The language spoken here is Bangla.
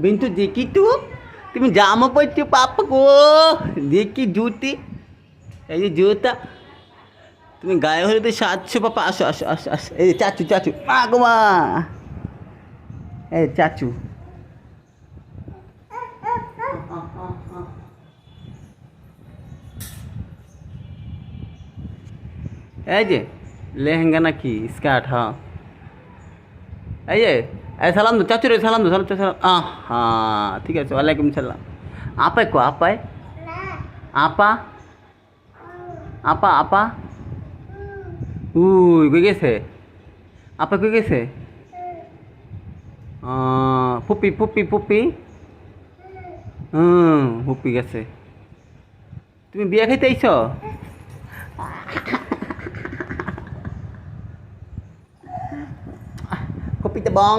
बिंटू देखी তুমি জামা পরছো পাপা গো দেখি জুতি এই যে জুতা তুমি গায়ে হলুদে সাজছো পাপা আসো আসো আসো আসো এই যে চাচু চাচু মা গো মা এই চাচু এই যে লেহেঙ্গা নাকি স্কার্ট হ্যাঁ এই যে এই সালাম দো চাচু রে সালাম দো সালাম সালাম হ্যাঁ ঠিক আছে ওয়ালাইকুম সালাম আপাই কো আপাই আপা আপা আপা উই কই গেছে আপা কই গেছে ফুপি ফুপি ফুপি ফুপি গেছে তুমি বিয়া খাইতে আইছ ফুপিতে বং